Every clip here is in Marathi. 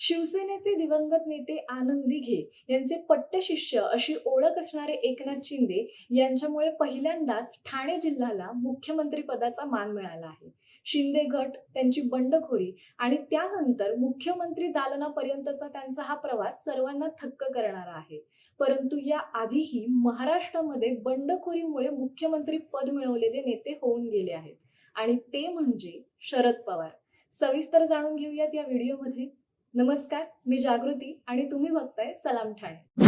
शिवसेनेचे दिवंगत नेते आनंद दिघे यांचे पट्टशिष्य अशी ओळख असणारे एकनाथ शिंदे यांच्यामुळे पहिल्यांदाच ठाणे जिल्ह्याला मुख्यमंत्री पदाचा मान मिळाला आहे. शिंदे गट, त्यांची बंडखोरी आणि त्यानंतर मुख्यमंत्री दालनापर्यंतचा त्यांचा हा प्रवास सर्वांना थक्क करणारा आहे. परंतु या आधीही महाराष्ट्रामध्ये बंडखोरीमुळे मुख्यमंत्री पद मिळवलेले नेते होऊन गेले आहेत आणि ते म्हणजे शरद पवार. सविस्तर जाणून घेऊयात या व्हिडिओमध्ये. नमस्कार, मी जागृती आणि तुम्ही बघताय सलाम ठाणे.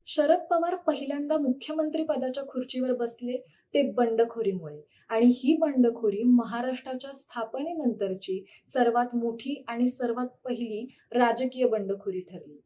शरद पवार पहिल्यांदा मुख्यमंत्री पदाच्या खुर्चीवर बसले ते बंडखोरीमुळे, आणि ही बंडखोरी महाराष्ट्राच्या स्थापनेनंतरची सर्वात मोठी आणि सर्वात पहिली राजकीय बंडखोरी ठरली.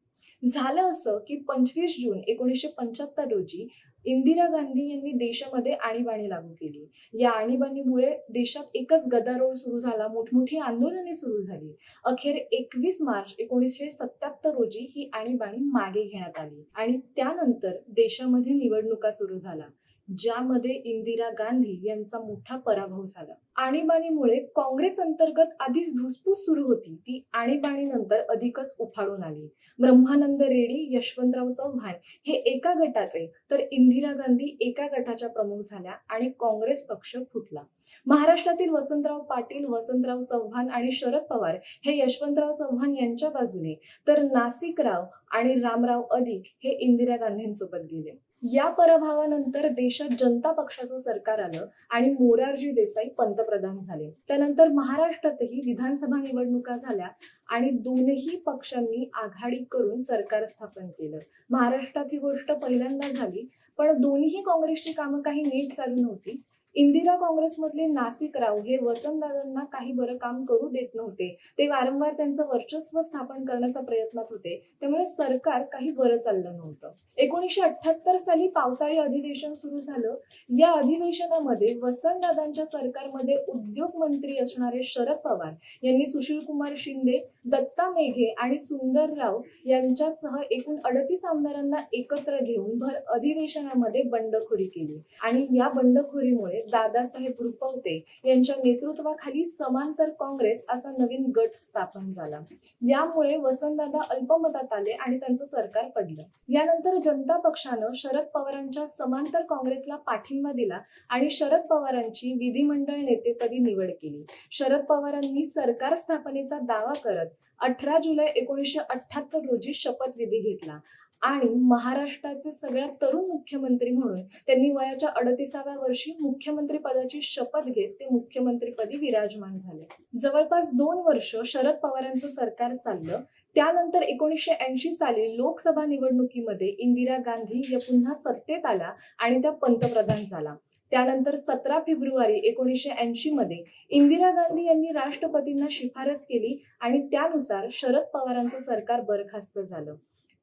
झालं असं की 25 जून 1975 रोजी इंदिरा गांधी यांनी देशामध्ये आणीबाणी लागू केली. या आणीबाणीमुळे देशात एकच गदारोळ सुरू झाला, मोठमोठी आंदोलने सुरू झाली. अखेर 21 मार्च 1977 रोजी ही आणीबाणी मागे घेण्यात आली आणि त्यानंतर देशामध्ये निवडणुका सुरू झाल्या, ज्यामध्ये इंदिरा गांधी यांचा मोठा पराभव झाला. आणीबाणीमुळे काँग्रेस अंतर्गत आधीच धुसफूस सुरू होती, ती आणीबाणीनंतर अधिकच उफाळून आली. ब्रह्मानंद रेड्डी, यशवंतराव चव्हाण हे एका गटाचे तर इंदिरा गांधी एका गटाच्या प्रमुख झाल्या आणि काँग्रेस पक्ष फुटला. महाराष्ट्रातील वसंतराव पाटील, वसंतराव चव्हाण आणि शरद पवार हे यशवंतराव चव्हाण यांच्या बाजूने, तर नासिकराव आणि रामराव अधिक हे इंदिरा गांधींसोबत गेले. या पराभवानंतर देशात जनता पक्षाचं सरकार आलं आणि मोरारजी देसाई पंतप्रधान झाले. त्यानंतर महाराष्ट्रातही विधानसभा निवडणुका झाल्या आणि दोनही पक्षांनी आघाडी करून सरकार स्थापन केलं. महाराष्ट्रात ही गोष्ट पहिल्यांदा झाली, पण दोन्ही काँग्रेसची कामं काही नीट चालू नव्हती. इंदिरा काँग्रेसमधले नासिकराव हे वसंतदादांना काही बरं काम करू देत नव्हते. ते वारंवार त्यांचं वर्चस्व स्थापन करण्याचा प्रयत्नात होते, त्यामुळे सरकार काही बरं चाललं नव्हतं. 1978 साली पावसाळी अधिवेशन सुरू झालं. या अधिवेशनामध्ये वसंतदादांच्या सरकारमध्ये उद्योग मंत्री असणारे शरद पवार यांनी सुशीलकुमार शिंदे, दत्ता मेघे आणि सुंदरराव यांच्यासह एकूण 38 आमदारांना एकत्र घेऊन भर अधिवेशनामध्ये बंडखोरी केली आणि या बंडखोरीमुळे दादासाहेब रुपवते यांच्या नेतृत्वाखाली समांतर काँग्रेस असा नवीन गट स्थापन झाला. यामुळे वसंतदादा अल्पमतात आले आणि त्यांचं सरकार पडलं. यानंतर जनता पक्षानं शरद पवारांच्या समांतर काँग्रेसला पाठिंबा दिला आणि शरद पवारांची विधिमंडळ नेतेपदी निवड केली. शरद पवारांनी सरकार स्थापनेचा दावा करत 18 जुलै 1978 रोजी शपथविधी घेतला आणि महाराष्ट्राचे सगळ्यात तरुण मुख्यमंत्री म्हणून त्यांनी वयाच्या 38व्या वर्षी मुख्यमंत्री पदाची शपथ घेत ते मुख्यमंत्रीपदी विराजमान झाले. जवळपास 2 वर्ष शरद पवारांचं सरकार चाललं. त्यानंतर 1980 साली लोकसभा निवडणुकीमध्ये इंदिरा गांधी या पुन्हा सत्तेत आल्या आणि त्या पंतप्रधान झाल्या. त्यानंतर 17 फेब्रुवारी 1980 मध्ये इंदिरा गांधी यांनी राष्ट्रपतींना शिफारस केली आणि त्यानुसार शरद पवारांचं सरकार बरखास्त झालं.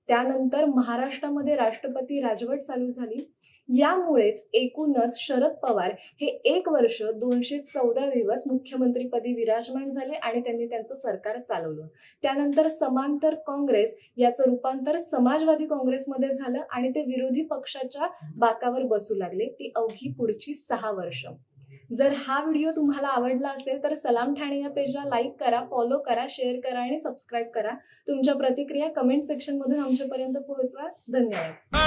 त्यानंतर महाराष्ट्रामध्ये राष्ट्रपती राजवट चालू झाली. यामुळेच एकूणच शरद पवार हे 1 वर्ष 214 दिवस मुख्यमंत्रीपदी विराजमान झाले आणि त्यांनी त्यांचं सरकार चालवलं. त्यानंतर समांतर काँग्रेस याचं रूपांतर समाजवादी काँग्रेसमध्ये झालं आणि ते विरोधी पक्षाच्या बाकावर बसू लागले. ती अवघी पुढची 6 वर्ष. जर हा व्हिडिओ तुम्हाला आवडला असेल तर सलाम ठाणे या पेजला लाईक करा, फॉलो करा, शेअर करा आणि सबस्क्राईब करा. तुमच्या प्रतिक्रिया कमेंट सेक्शन मधून आमच्यापर्यंत पोहोचवा. धन्यवाद.